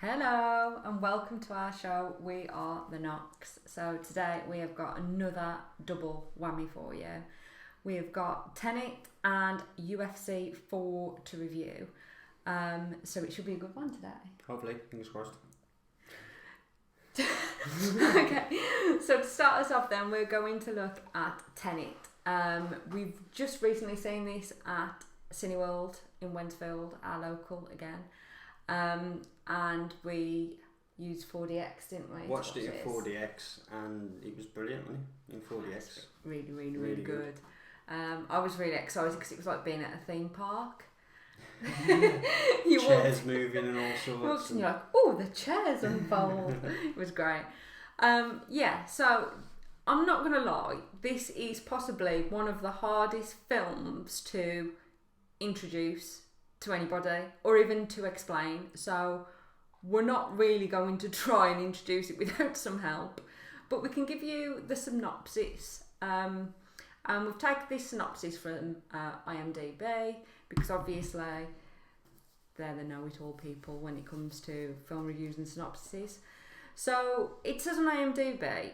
Hello and welcome to our show. We are the Knox. So today we have got another double whammy for you. We have got Tenet and UFC4 to review. So it should be a good one today. Hopefully, fingers crossed. Okay, so to start us off then, we're going to look at Tenet. We've just recently seen this at Cineworld in Wensfield, our local again. And we used 4DX, didn't we? Watched it in 4DX and it was brilliant, wasn't it? In 4DX. Really good. I was really excited because it was like being at a theme park. Chairs moving and all sorts. And you're like, oh, the chairs unfold. It was great. So I'm not going to lie, this is possibly one of the hardest films to introduce to anybody or even to explain. So we're not really going to try and introduce it without some help, but we can give you the synopsis. And we've taken this synopsis from IMDb because obviously they're the know-it-all people when it comes to film reviews and synopses. So it says on IMDb,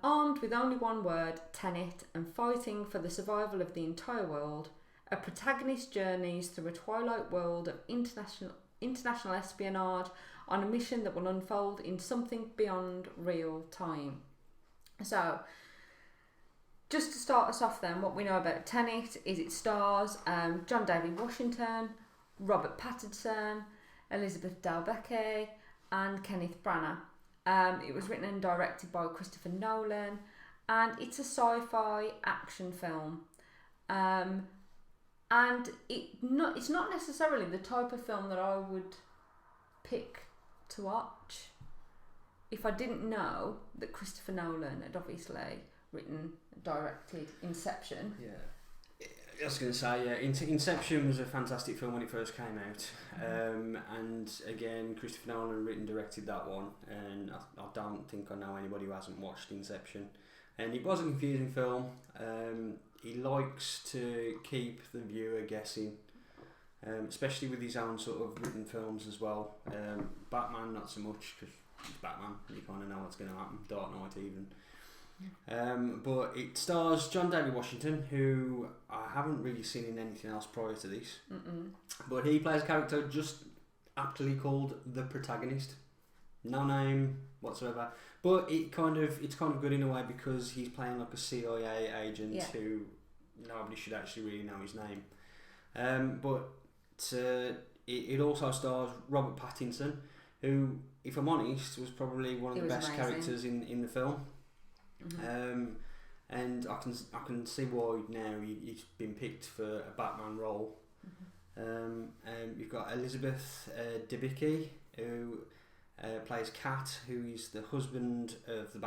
armed with only one word, Tenet, and fighting for the survival of the entire world, a protagonist journeys through a twilight world of international espionage on a mission that will unfold in something beyond real time. So, just to start us off then, what we know about Tenet is it stars John David Washington, Robert Pattinson, Elizabeth Debicki and Kenneth Branagh. It was written and directed by Christopher Nolan and it's a sci-fi action film. And it's not necessarily the type of film that I would pick to watch if I didn't know that Christopher Nolan had obviously written and directed Inception. Yeah. I was going to say, Inception was a fantastic film when it first came out. And again, Christopher Nolan written and directed that one. And I don't think I know anybody who hasn't watched Inception. And it was a confusing film. He likes to keep the viewer guessing, especially with his own sort of written films as well. Batman, not so much, because it's Batman, you kind of know what's going to happen. Dark Knight even. But it stars John David Washington, who I haven't really seen in anything else prior to this. But he plays a character just aptly called the protagonist. No name whatsoever. But it's kind of good in a way because he's playing like a CIA agent who nobody should actually really know his name. But it also stars Robert Pattinson, who, if I'm honest, was probably one of the best characters in the film. And I can see why now he's been picked for a Batman role. You've got Elizabeth Debicki, who plays Kat, who is the husband of the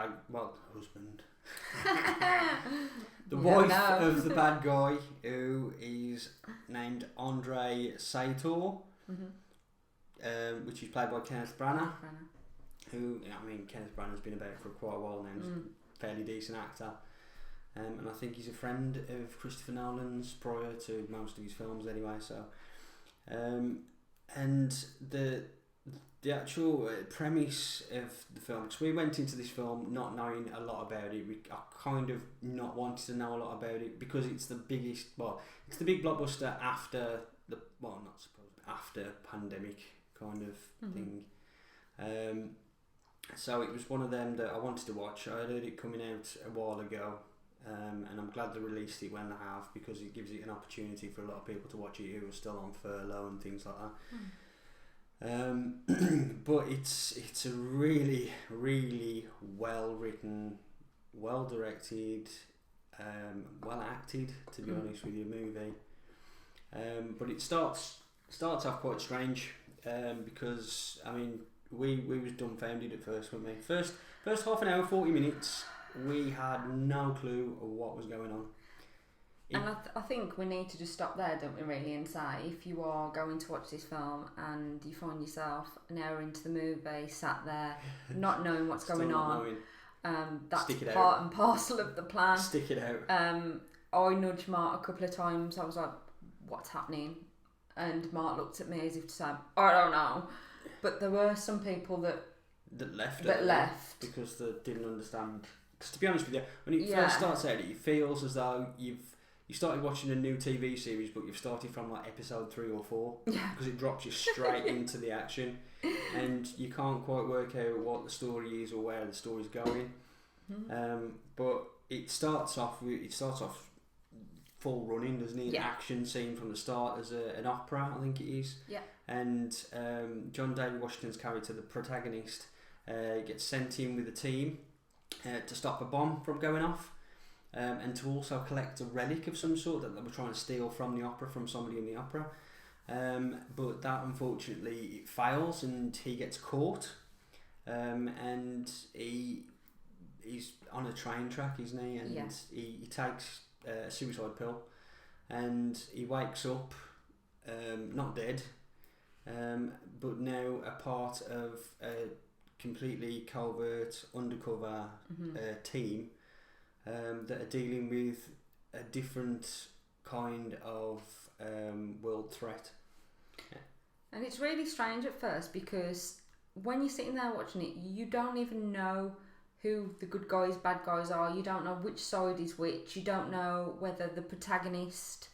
wife of the bad guy, who is named Andre Sator, which is played by Kenneth Branagh. Who, I mean, Kenneth Branagh's been about for quite a while now. He's a fairly decent actor, and I think he's a friend of Christopher Nolan's prior to most of his films anyway. So, and the actual premise of the film, because we went into this film not knowing a lot about it. I kind of not wanted to know a lot about it because it's the biggest, it's the big blockbuster after after pandemic kind of thing. So it was one of them that I wanted to watch. I heard it coming out a while ago, and I'm glad they released it when they have because it gives it an opportunity for a lot of people to watch it who are still on furlough and things like that. But it's a really, really well written, well directed, well acted, to be honest with you, movie. But it starts off quite strange because I mean we was dumbfounded at first, weren't we? First half an hour, 40 minutes, we had no clue of what was going on. And I think we need to just stop there, don't we, really, and say if you are going to watch this film and you find yourself an hour into the movie, sat there, not knowing what's going on, that's part and parcel of the plan. Stick it out. I nudged Mark a couple of times. I was like, what's happening? and Mark looked at me as if to say, I don't know. But there were some people that left because they didn't understand. Because to be honest with you, when it first starts out, it feels as though you started watching a new TV series, but you've started from like episode 3 or 4 because it drops you straight into the action, and you can't quite work out what the story is or where the story's going. But it starts off full running, doesn't it? Yeah. Action scene from the start as an opera, I think it is. Yeah. And John David Washington's character, the protagonist, gets sent in with a team to stop a bomb from going off, and to also collect a relic of some sort that they were trying to steal from the opera, from somebody in the opera. But that unfortunately fails, and he gets caught. And he's on a train track, isn't he? And he takes a suicide pill, and he wakes up, not dead, but now a part of a completely covert undercover team that are dealing with a different kind of world threat. And it's really strange at first, because when you're sitting there watching it, you don't even know who the good guys, bad guys are. You don't know which side is which. You don't know whether the protagonist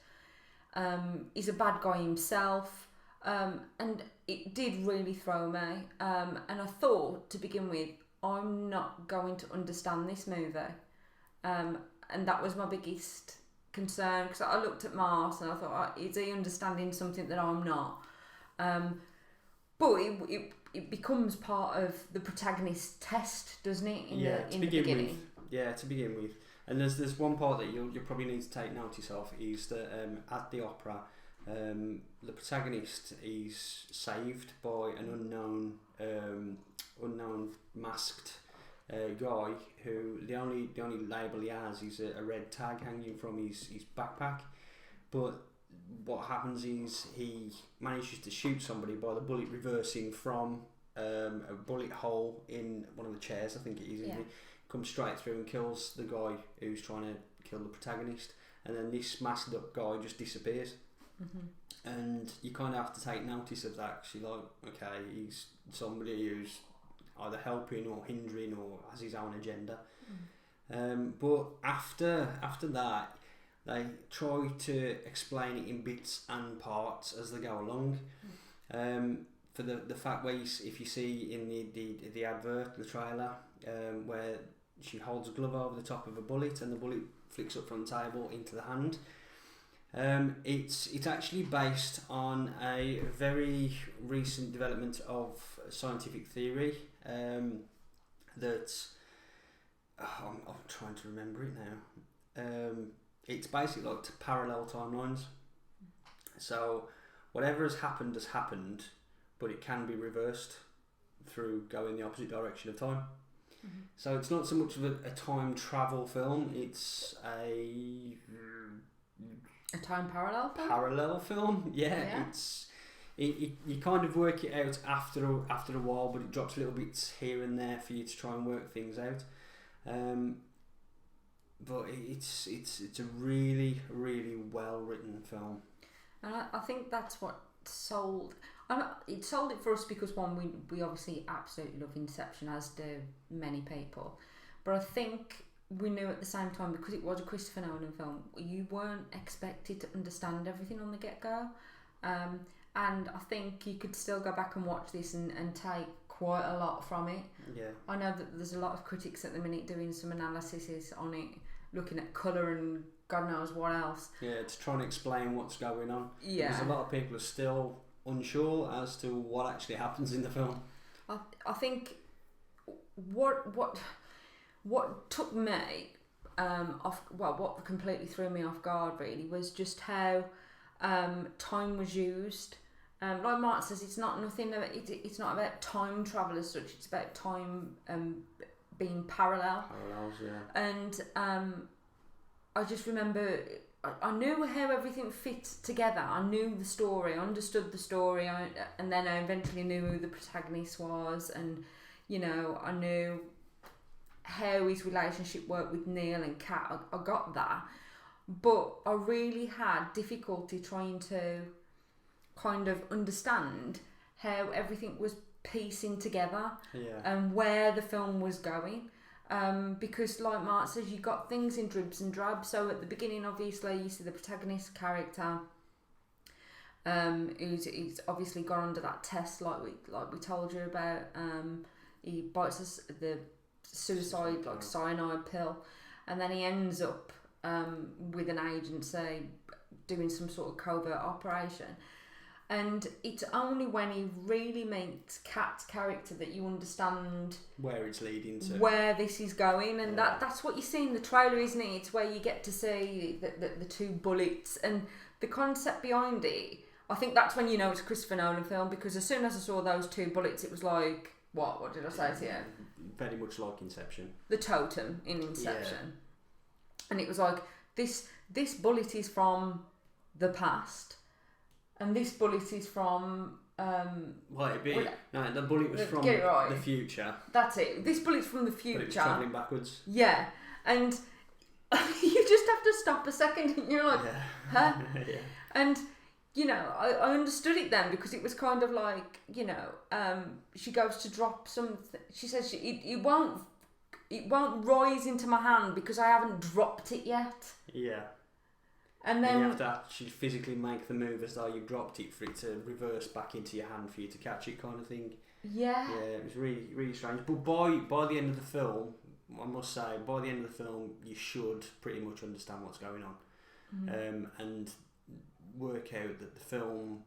is a bad guy himself. And it did really throw me. And I thought, to begin with, I'm not going to understand this movie. And that was my biggest concern, because I looked at Mars and I thought, is he understanding something that I'm not? But it becomes part of the protagonist's test, doesn't it? In the beginning. To begin with. And there's one part that you'll probably need to take notice of, is that at the opera, the protagonist is saved by an unknown masked guy who the only label he has is a red tag hanging from his backpack. But what happens is he manages to shoot somebody by the bullet reversing from a bullet hole in one of the chairs, I think it is. Comes straight through and kills the guy who's trying to kill the protagonist, and then this masked up guy just disappears. And you kind of have to take notice of that, because you're like, okay, he's somebody who's either helping or hindering or has his own agenda. But after that, they try to explain it in bits and parts as they go along. For the fact where if you see in the advert, the trailer, where she holds a glove over the top of a bullet and the bullet flicks up from the table into the hand. It's actually based on a very recent development of scientific theory that I'm trying to remember it now. It's basically like parallel timelines. So whatever has happened, but it can be reversed through going the opposite direction of time. So it's not so much of a time travel film, it's a time parallel film? Parallel film, yeah. You kind of work it out after a while, but it drops little bits here and there for you to try and work things out. But it's a really, really well written film. And I think that's what sold. It sold it for us because, one, we obviously absolutely love Inception, as do many people. But I think we knew at the same time, because it was a Christopher Nolan film, you weren't expected to understand everything on the get-go. And I think you could still go back and watch this and take quite a lot from it. Yeah. I know that there's a lot of critics at the minute doing some analysis on it, looking at colour and God knows what else. Yeah, to try and explain what's going on. Yeah. Because a lot of people are still unsure as to what actually happens in the film. I think what took me off, well, what completely threw me off guard really was just how time was used. Like Mark says, it's not about time travel as such. It's about time being parallel. Parallels, yeah. And I just remember I knew how everything fit together. I knew the story, I understood the story, and then I eventually knew who the protagonist was, and I knew how his relationship worked with Neil and Kat. I got that, but I really had difficulty trying to kind of understand how everything was piecing together Yeah. and where the film was going. Because like Mark says, you got things in dribs and drabs. So at the beginning, obviously, you see the protagonist character, he's obviously gone under that test like we told you about. He bites the suicide like cyanide pill, and then he ends up with an agency doing some sort of covert operation. And it's only when he really meets Kat's character that you understand where it's leading to, where this is going, and that's what you see in the trailer, isn't it? It's where you get to see the two bullets and the concept behind it. I think that's when you know it's a Christopher Nolan film, because as soon as I saw those two bullets, it was like, what did I say to you? Very much like Inception. The totem in Inception. And it was like, this bullet is from the past, and this bullet is from... the bullet was from the future. That's it. This bullet's from the future. But it was travelling backwards. Yeah. And you just have to stop a second and you're like, huh? Yeah. And, you know, I understood it then, because it was kind of like, you know, she goes to drop something. She says it won't rise into my hand because I haven't dropped it yet. Yeah. And then you have to actually physically make the move as though you dropped it for it to reverse back into your hand for you to catch it, kind of thing. Yeah. Yeah, it was really, really strange. But by the end of the film, I must say, by the end of the film, you should pretty much understand what's going on, and work out that the film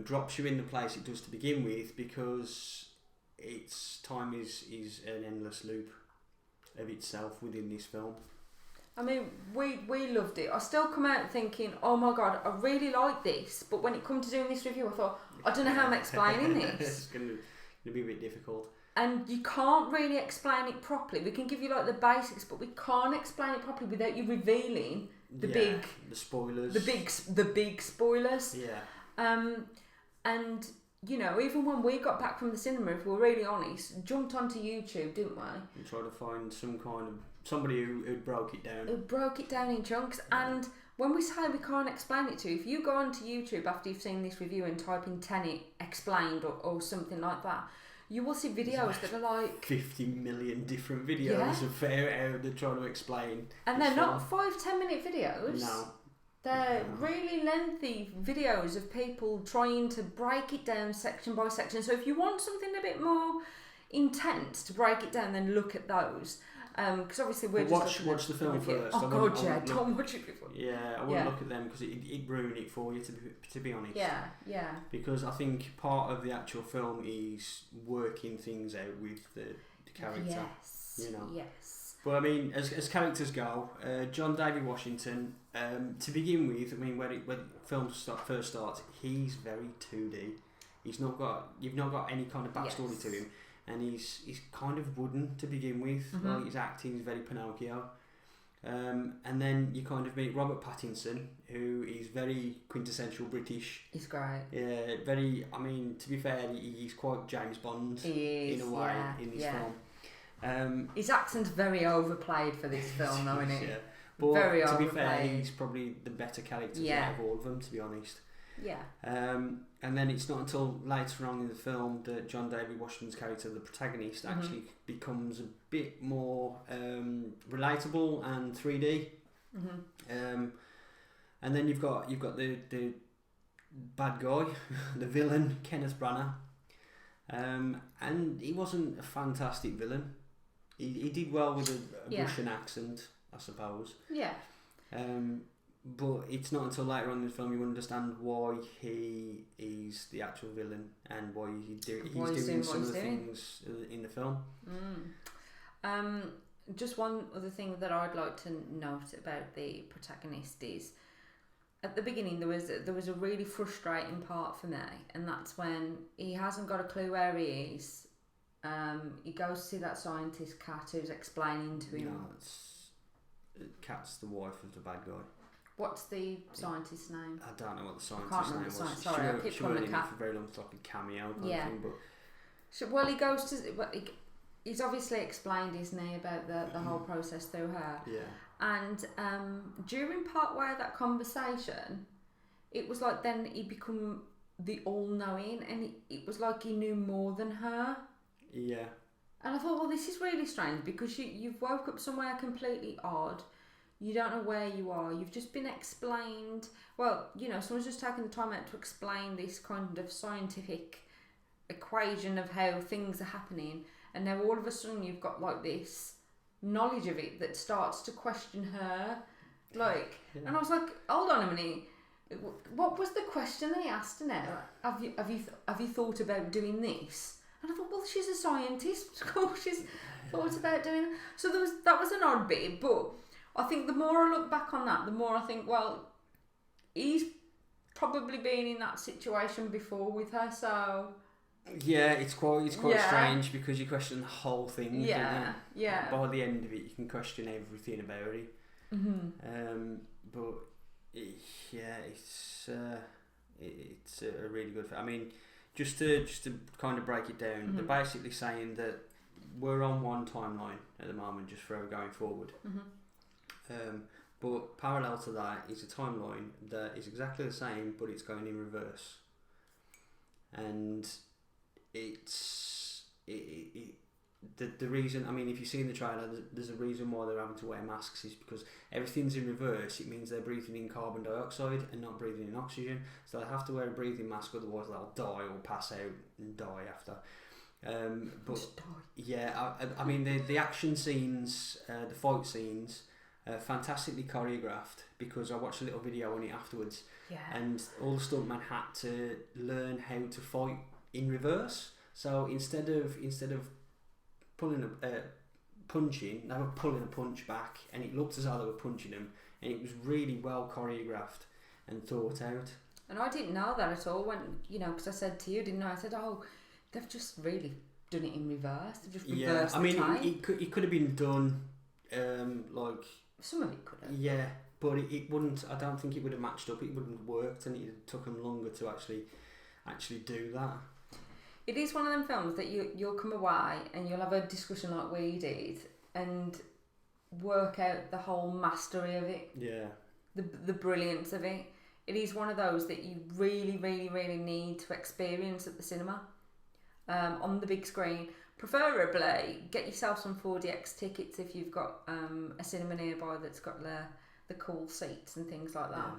drops you in the place it does to begin with, because its time is an endless loop of itself within this film. I mean, we loved it. I still come out thinking, oh my god, I really like this. But when it come to doing this review, I thought, I don't know how I'm explaining this. It's going to be a bit difficult. And you can't really explain it properly. We can give you like the basics, but we can't explain it properly without you revealing the spoilers. The big spoilers. Yeah. And you know, even when we got back from the cinema, if we're really honest, jumped onto YouTube, didn't we? And tried to find somebody who broke it down. Who broke it down in chunks. Yeah. And when we say we can't explain it to you, if you go onto YouTube after you've seen this review and type in Tenet explained or something like that, you will see videos that are like 50 million different videos of how they're trying to explain. And they're not 5-10 minute videos. No. They're really lengthy videos of people trying to break it down section by section. So if you want something a bit more intense to break it down, then look at those. Because obviously we're watch the film first. Oh god, yeah, don't watch it before. Yeah, I wouldn't look at them because it'd ruin it for you, to be honest. Yeah, yeah. Because I think part of the actual film is working things out with the character. Yes. You know. Yes. But I mean, as characters go, John David Washington. To begin with, I mean, when the film first starts, he's very 2D. You've not got any kind of backstory to him. And he's kind of wooden to begin with. Mm-hmm. Like his acting is very Pinocchio. And then you kind of meet Robert Pattinson, who is very quintessential British. He's great. Yeah, very. I mean, to be fair, he's quite James Bond in a way in this film. His accent's very overplayed for this film, though, isn't it? Yeah. But very to overplayed. be fair, he's probably the better character out of all of them, to be honest. Yeah. And then it's not until later on in the film that John David Washington's character, the protagonist, actually becomes a bit more relatable and 3D. Mm-hmm. And then you've got the bad guy, the villain, Kenneth Branagh. And he wasn't a fantastic villain. He did well with a Russian accent, I suppose. Yeah. But it's not until later on in the film you understand why he is the actual villain and why he's doing some of the things in the film. Just one other thing that I'd like to note about the protagonist is, at the beginning there was a really frustrating part for me, and that's when he hasn't got a clue where he is. He goes to see that scientist Kat, who's explaining to him. No, Kat's the wife of the bad guy. What's the scientist's name? I don't know what the scientist's name was. Sorry, I keep calling the Kat. For very long, like a cameo kind of thing, but... So, well, he goes to... Well, he's obviously explained, isn't he, about the whole process through her. Yeah. And during part way of that conversation, it was like then he become the all-knowing, and it was like he knew more than her. Yeah. And I thought, well, this is really strange because you've woke up somewhere completely odd. You don't know where you are. You've just been explained. Well, you know, someone's just taken the time out to explain this kind of scientific equation of how things are happening, and now all of a sudden you've got like this knowledge of it that starts to question her. Like, and I was like, hold on a minute. What was the question that he asked her now? Have you thought about doing this? And I thought, well, she's a scientist. Of course, she's thought about doing it. So that was an odd bit. But I think the more I look back on that, the more I think, well, he's probably been in that situation before with her. So yeah, it's quite strange because you question the whole thing. Yeah, yeah. By the end of it, you can question everything about it. But it's a really good film. I mean, just to kind of break it down, they're basically saying that we're on one timeline at the moment, just for going forward. But parallel to that is a timeline that is exactly the same, but it's going in reverse. And the reason, I mean, if you see in the trailer, there's a reason why they're having to wear masks is because everything's in reverse. It means they're breathing in carbon dioxide and not breathing in oxygen, so they have to wear a breathing mask, otherwise they'll die or pass out and die after. But yeah, I mean the action scenes, the fight scenes, fantastically choreographed, because I watched a little video on it afterwards, and all the stuntmen had to learn how to fight in reverse. So instead of pulling punching, they were pulling a punch back, and it looked as though they were punching them, and it was really well choreographed and thought out. And I didn't know that at all when, you know, because I said to you, didn't I? I said, oh, they've just really done it in reverse. They've just reversed the time. It could have been done, like... Some of it could have. Yeah, but it wouldn't, I don't think it would have matched up, it wouldn't have worked, and it took them longer to actually do that. It is one of them films that you'll come away and you'll have a discussion like we did and work out the whole mastery of it. Yeah. The brilliance of it. It is one of those that you really, really, really need to experience at the cinema, on the big screen. Preferably, get yourself some 4DX tickets if you've got a cinema nearby that's got the cool seats and things like that.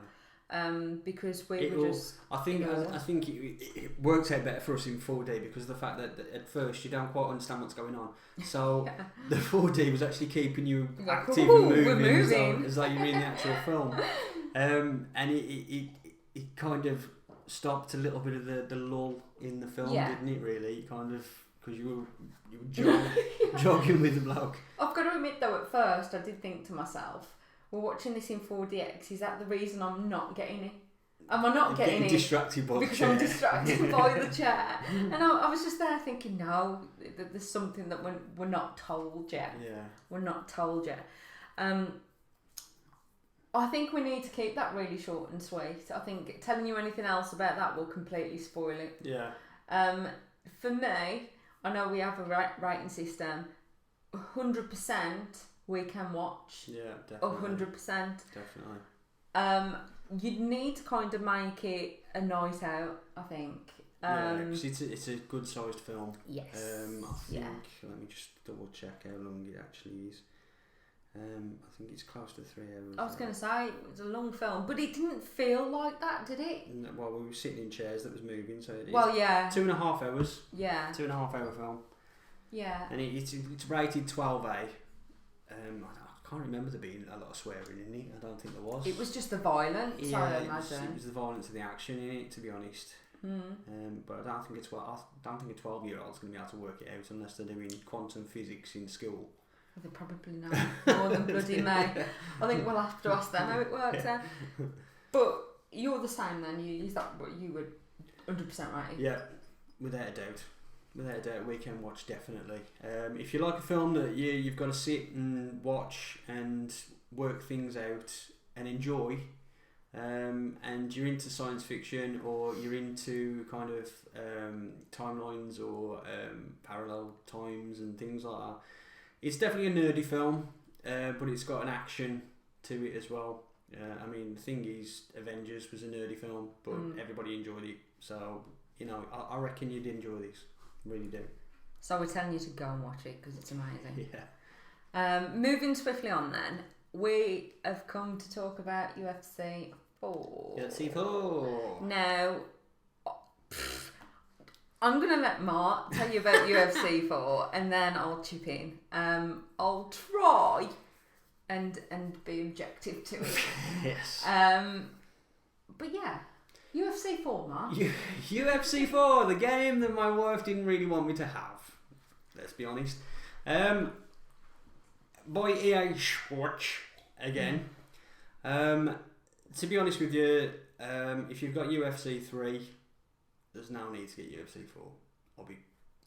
Because I think it works out better for us in 4D because of the fact that at first you don't quite understand what's going on. So the 4D was actually keeping you active and moving. As though you're in the actual film. And it kind of stopped a little bit of the lull in the film, didn't it? Really, kind of, because you were jogging with the bloke. I've got to admit though, at first I did think to myself, we're watching this in 4DX, is that the reason I'm not getting it? Am I not getting it? Distracted by the chair. Because I'm distracted by the chair. And I was just there thinking, no, there's something that we're not told yet. Yeah. We're not told yet. I think we need to keep that really short and sweet. I think telling you anything else about that will completely spoil it. Yeah. For me, I know we have a rating system. 100% we can watch. Yeah, definitely. 100%. Definitely. You'd need to kind of make it a night out, I think. Because it's a good sized film. Yes. I think, let me just double check how long it actually is. I think it's close to 3 hours. I was going to say, it was a long film, but it didn't feel like that, did it? No, well, we were sitting in chairs that was moving, so it is. Well, yeah. 2.5 hours. Yeah. 2.5 hour film. Yeah. And it's rated 12A. I can't remember there being a lot of swearing in it. I don't think there was. It was just the violence, I imagine. It was the violence and the action in it, to be honest. But I don't think a 12-year-old's going to be able to work it out unless they're doing quantum physics in school. They probably know more than bloody me. I think we'll have to ask them how it works then. But you're the same then. Is that what you would 100% right? Yeah, without a doubt. Without a doubt, weekend watch definitely. If you like a film that you've got to sit and watch and work things out and enjoy, and you're into science fiction or you're into kind of timelines or parallel times and things like that, it's definitely a nerdy film, but it's got an action to it as well. I mean, the thing is, Avengers was a nerdy film, but everybody enjoyed it. So, you know, I reckon you'd enjoy this. Really do. So we're telling you to go and watch it because it's amazing. Yeah. Moving swiftly on then, we have come to talk about UFC 4. UFC4. Now, I'm going to let Mark tell you about UFC 4 and then I'll chip in. I'll try and be objective to it. Yes. But yeah, UFC 4, Mark. UFC 4, the game that my wife didn't really want me to have. Let's be honest. By EA Sports again. To be honest with you, if you've got UFC 3, there's no need to get UFC 4. I'll be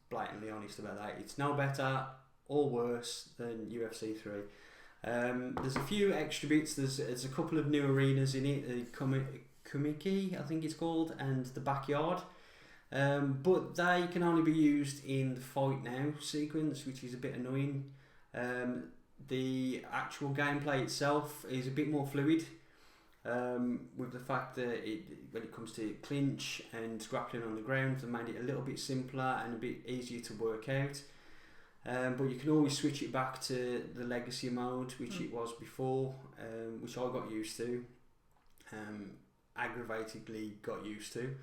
blatantly honest about that. It's no better or worse than UFC 3. There's a few extra bits. There's a couple of new arenas in it. The Kumiki, I think it's called, and the Backyard. But they can only be used in the Fight Now sequence, which is a bit annoying. The actual gameplay itself is a bit more fluid, with the fact that when it comes to clinch and grappling on the ground, they made it a little bit simpler and a bit easier to work out. But you can always switch it back to the legacy mode, which it was before, which I got used to, aggravatedly got used to,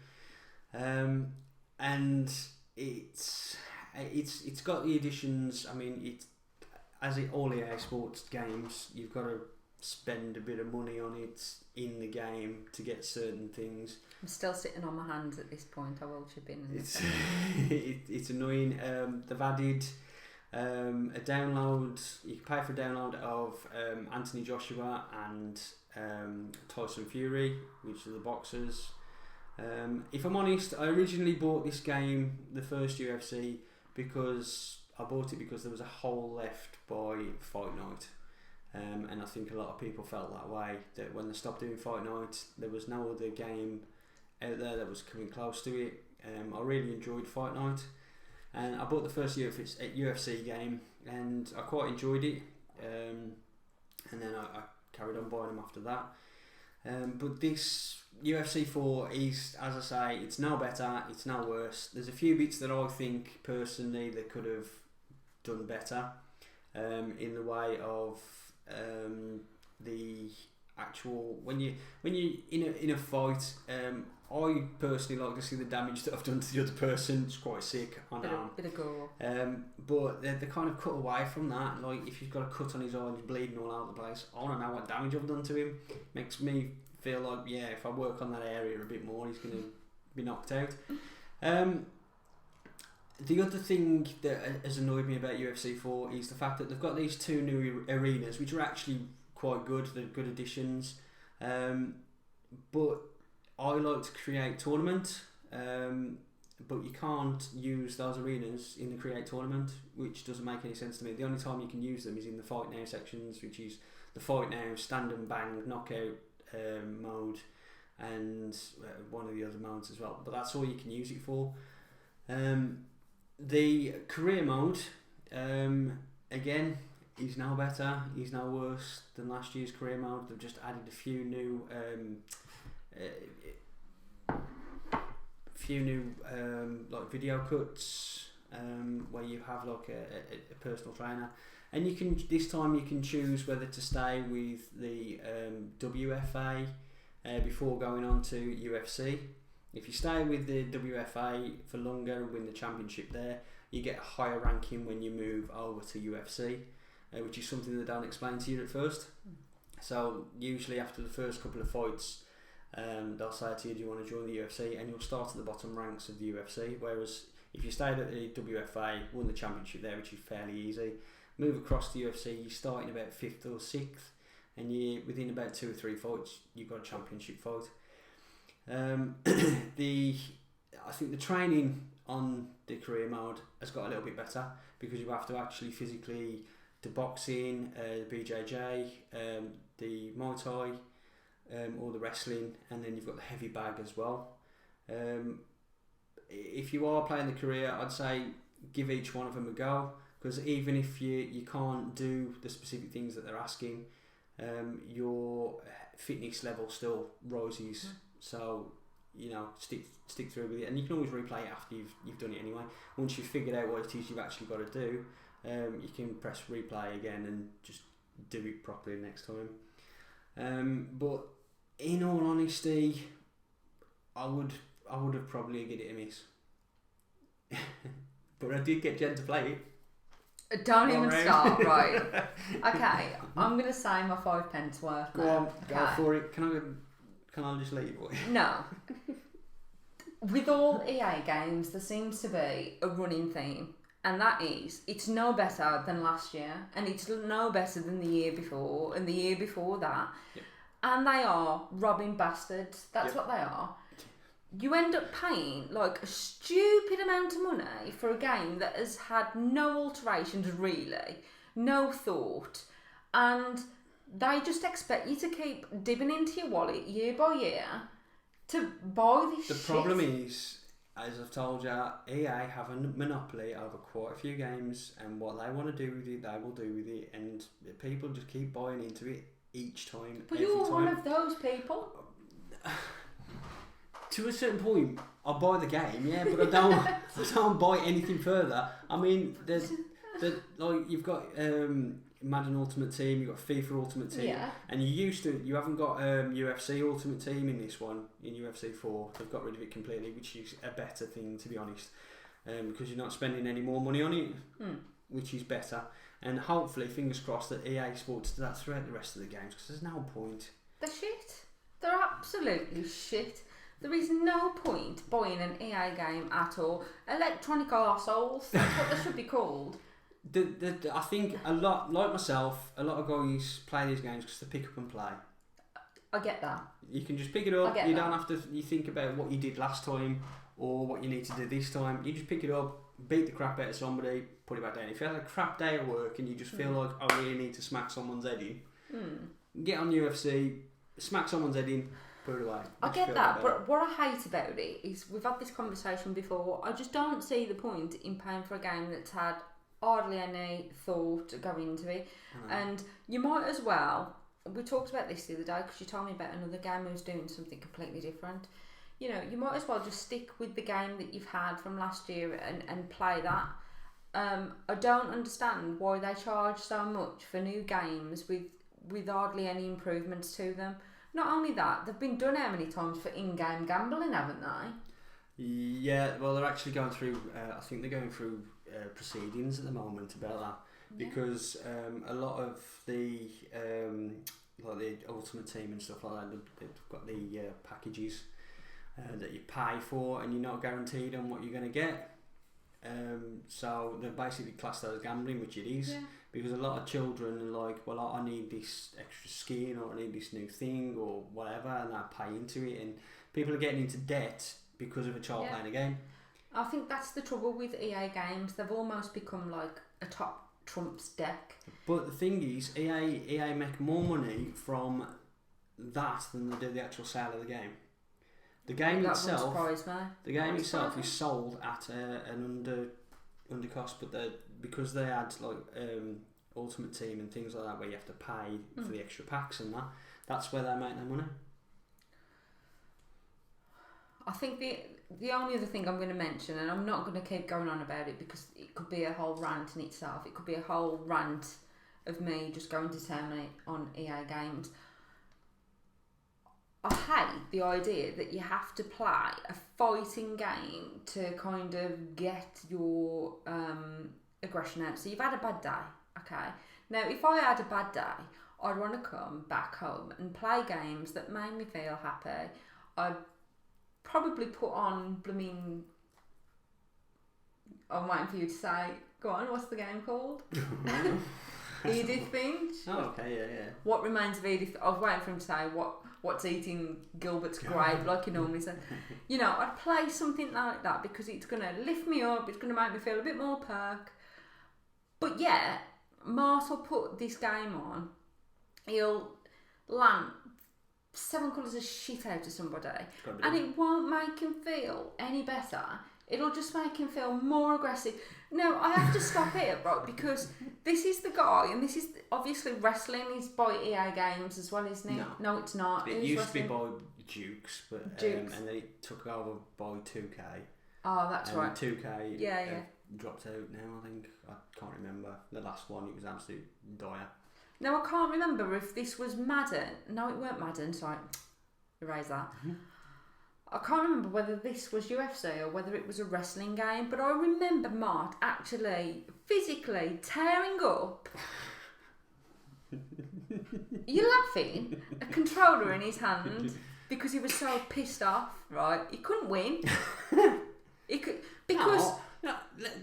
and it's got the additions. I mean, all EA Sports games, you've got to spend a bit of money on it in the game to get certain things. I'm still sitting on my hands at this point. I will chip in. It's annoying. They've added a download. You can pay for a download of Anthony Joshua and Tyson Fury, which are the boxers. If I'm honest, I originally bought this game, the first UFC, because there was a hole left by Fight Night. And I think a lot of people felt that way, that when they stopped doing Fight Night, there was no other game out there that was coming close to it. I really enjoyed Fight Night, and I bought the first UFC game, and I quite enjoyed it. And then I carried on buying them after that. But this UFC 4 is, as I say, it's no better, it's no worse. There's a few bits that I think personally they could have done better, in the way of the actual when you in a fight. I personally like to see the damage that I've done to the other person. It's quite sick, I know. Bit of gore. But they kind of cut away from that. Like, if you've got a cut on his eye and he's bleeding all over the place, I want to know what damage I've done to him. Makes me feel like, yeah, if I work on that area a bit more, he's going to be knocked out. The other thing that has annoyed me about UFC 4 is the fact that they've got these two new arenas, which are actually quite good. They're good additions. But I like to create tournament, but you can't use those arenas in the create tournament, which doesn't make any sense to me. The only time you can use them is in the Fight Now sections, which is the Fight Now stand and bang knockout mode, and one of the other modes as well. But that's all you can use it for. The career mode, again, is no better, is no worse than last year's career mode. They've just added a few new like video cuts, where you have like a personal trainer, and this time you can choose whether to stay with the WFA before going on to UFC. If you stay with the WFA for longer and win the championship there, you get a higher ranking when you move over to UFC, which is something they don't explain to you at first. So usually after the first couple of fights, they'll say to you, do you want to join the UFC, and you'll start at the bottom ranks of the UFC. Whereas if you stayed at the WFA, won the championship there, which is fairly easy, move across to UFC, you start in about 5th or 6th, and within about 2 or 3 fights you've got a championship fight. I think the training on the career mode has got a little bit better, because you have to actually physically do boxing, the BJJ, the Muay Thai, or the wrestling, and then you've got the heavy bag as well. If you are playing the career, I'd say give each one of them a go, because even if you can't do the specific things that they're asking, your fitness level still rises. So, you know, stick through with it, and you can always replay it after you've done it anyway. Once you've figured out what it is you've actually got to do, you can press replay again and just do it properly next time. But in all honesty, I would have probably given it a miss. But I did get Jen to play it. Don't even start, right? Okay, I'm gonna say my 5 pence worth. Go on, go for it. Can I just let you boy? No. With all EA games, there seems to be a running theme, and that is it's no better than last year, and it's no better than the year before, and the year before that. Yep. And they are robbing bastards. That's what they are. You end up paying like a stupid amount of money for a game that has had no alterations, really, no thought, and they just expect you to keep dipping into your wallet year by year to buy this shit. The problem is, as I've told you, EA have a monopoly over quite a few games, and what they want to do with it, they will do with it, and people just keep buying into it each time. But you're one of those people. To a certain point, I buy the game, yeah, but I don't buy anything further. I mean, like you've got Madden Ultimate Team, you've got FIFA Ultimate Team, and you haven't got UFC Ultimate Team in this one, in UFC4. They've got rid of it completely, which is a better thing, to be honest, because you're not spending any more money on it, which is better. And hopefully, fingers crossed, that EA Sports does that throughout the rest of the games, because there's no point. They're shit. They're absolutely shit. There is no point buying an EA game at all. Electronic arseholes, that's what they should be called. I think a lot, like myself, a lot of guys play these games because they pick up and play. I get that. You can just pick it up. You don't have to. You think about what you did last time or what you need to do this time. You just pick it up, beat the crap out of somebody, put it back down. If you had a crap day at work and you just feel like I really need to smack someone's head in, get on UFC, smack someone's head in. Put it away. I get that, but what I hate about it is we've had this conversation before. I just don't see the point in paying for a game that's had hardly any thought go into it. And you might as well. We talked about this the other day because you told me about another game that was doing something completely different. You know, you might as well just stick with the game that you've had from last year and play that. I don't understand why they charge so much for new games with hardly any improvements to them. Not only that, they've been done how many times for in-game gambling, haven't they? Yeah, well, they're actually going through. I think they're going through proceedings at the moment about that because a lot of the like the Ultimate Team and stuff like that, they've got the packages that you pay for, and you're not guaranteed on what you're going to get. So they've basically classed that as gambling, which it is. Yeah. Because a lot of children are like, well, I need this extra skin or I need this new thing or whatever, and I pay into it, and people are getting into debt because of a child playing a game. I think that's the trouble with EA games. They've almost become like a top trumps deck. But the thing is, EA make more money from that than they do the actual sale of the game. The game itself, is sold at an under cost, but because they had like Ultimate Team and things like that, where you have to pay for the extra packs and that's where they make their money. I think the only other thing I'm going to mention, and I'm not going to keep going on about it because it could be a whole rant in itself. It could be a whole rant of me just going to terminate on EA games. I hate the idea that you have to play a fighting game to kind of get your aggression out. So you've had a bad day, okay? Now, if I had a bad day, I'd want to come back home and play games that made me feel happy. I'd probably put on blooming... I'm waiting for you to say, go on, what's the game called? Edith Finch. Oh, okay, yeah. What Remains of Edith... I was waiting for him to say what's eating Gilbert's grave, like he normally said. You know, I'd play something like that because it's going to lift me up, it's going to make me feel a bit more perk. But yeah, Mart will put this game on, he'll land 7 colours of shit out of somebody, and it won't make him feel any better It'll just make him feel more aggressive. No, I have to stop it, right? Because this is the guy, and this is obviously wrestling is by EA Games as well, isn't it? No, it's not. It used to be by Dukes, but Dukes. and then it took over by 2K. Oh, that's right. 2K yeah. Dropped out now, I think. I can't remember. The last one, it was absolute dire. Now, I can't remember if this was Madden. No, it weren't Madden, sorry. Erase that. Mm-hmm. I can't remember whether this was UFC or whether it was a wrestling game, but I remember Mart actually physically tearing up. You're laughing? A controller in his hand because he was so pissed off, right? He couldn't win. He could because. No,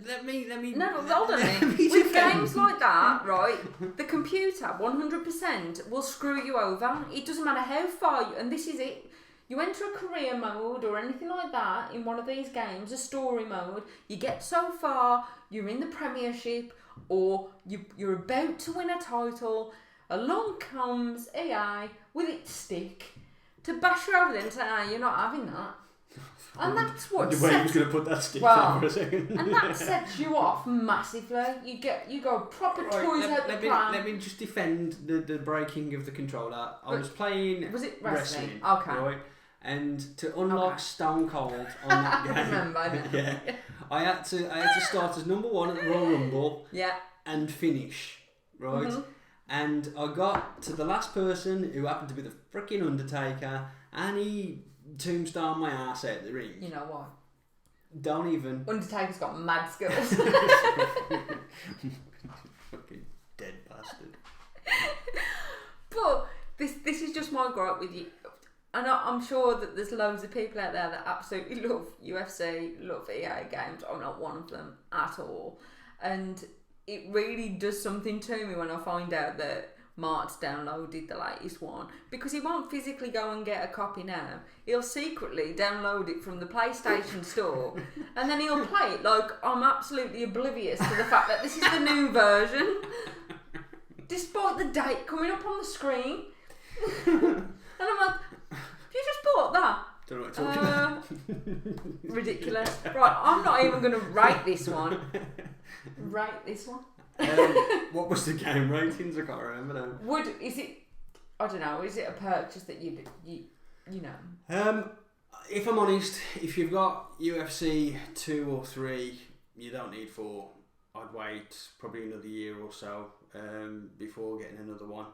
let me. No, hold on a minute. With games like that, right, the computer 100% will screw you over. It doesn't matter how far and this is it. You enter a career mode or anything like that in one of these games, a story mode, you get so far, you're in the Premiership, or you're about to win a title, along comes AI with its stick to bash you over there and say, you're not having that. And that's what the way he was going to put that stick down for a second. And that sets you off massively. You go proper toys out the pram. Let me just defend the breaking of the controller. I was playing. Was it wrestling? Okay. Right? And to unlock Stone Cold on that game, I remember. Yeah, I had to start as number 1 at the Royal Rumble. Yeah. And finish, right? Mm-hmm. And I got to the last person who happened to be the freaking Undertaker, and he tombstone my ass out the ring. You know why? Don't even. Undertaker's got mad skills. Fucking dead bastard. But this is just my gripe with you. And I'm sure that there's loads of people out there that absolutely love UFC, love EA games. I'm not one of them at all. And it really does something to me when I find out that Mart's downloaded the latest one, because he won't physically go and get a copy now. He'll secretly download it from the PlayStation store and then he'll play it like I'm absolutely oblivious to the fact that this is the new version, despite the date coming up on the screen. And I'm like, have you just bought that? Don't know what you're talking about. Ridiculous. Right, I'm not even going to rate this one. Rate this one. What was the game ratings? I can't remember now. Is it a purchase that you know? If I'm honest, if you've got UFC 2 or 3, you don't need 4. I'd wait probably another year or so before getting another one.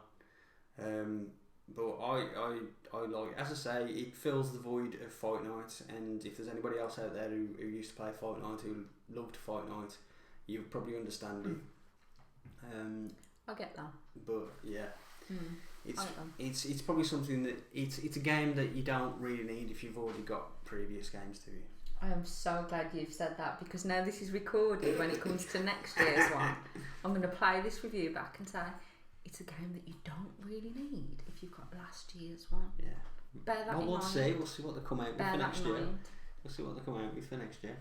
But I like, as I say, it fills the void of Fight Night, and if there's anybody else out there who used to play Fight Night, who loved Fight Night, you probably understand it. I get that. But yeah, it's probably something that it's a game that you don't really need if you've already got previous games to you. I am so glad you've said that, because now this is recorded. When it comes to next year's one, I'm going to play this review back and say it's a game that you don't really need if you've got last year's one. Yeah. Bear that in we'll mind. We'll see what they come out with for next year. We'll see what they come out with for next year.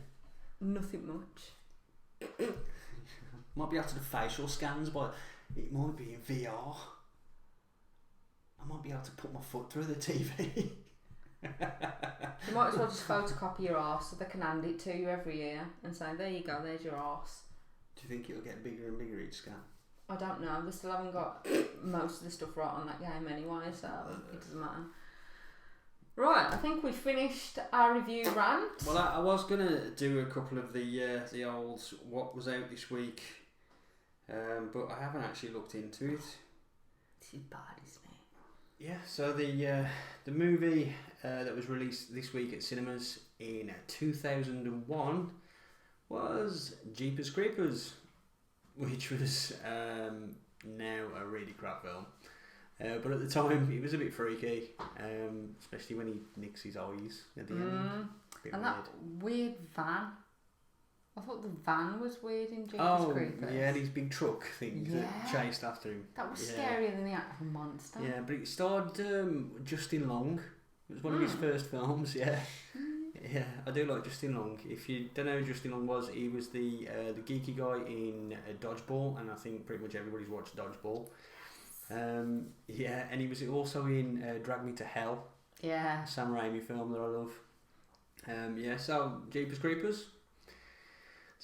Nothing much. Might be after the facial scans, but it might be in VR. I might be able to put my foot through the TV. You might as well just photocopy your arse so they can hand it to you every year and say, there you go, there's your arse. Do you think it'll get bigger and bigger each scan? I don't know, they still haven't got most of the stuff right on that game anyway, so it doesn't matter. Right, I think we've finished our review rant. Well, I was going to do a couple of the old what was out this week, but I haven't actually looked into it. This is bad, isn't it? Yeah, so the movie that was released this week at cinemas in 2001 was Jeepers Creepers, which was now a really crap film. But at the time, it was a bit freaky, especially when he nicks his eyes at the end. And weird. That weird van. I thought the van was weird in Jeepers Creepers. Yeah, these big truck things that chased after him. That was scarier than the actual monster. Yeah, but it starred Justin Long. It was one of his first films, yeah. Yeah, I do like Justin Long. If you don't know who Justin Long was, he was the geeky guy in Dodgeball, and I think pretty much everybody's watched Dodgeball. Yeah, and he was also in Drag Me to Hell. Yeah. Sam Raimi film that I love. Yeah, so Jeepers Creepers.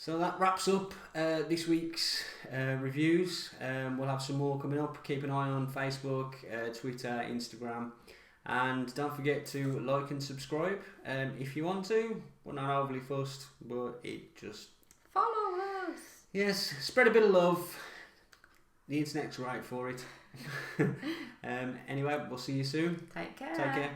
So that wraps up this week's reviews. We'll have some more coming up. Keep an eye on Facebook, Twitter, Instagram. And don't forget to like and subscribe if you want to. We're not overly fussed, but it just... Follow us! Yes, spread a bit of love. The internet's right for it. Anyway, we'll see you soon. Take care. Take care.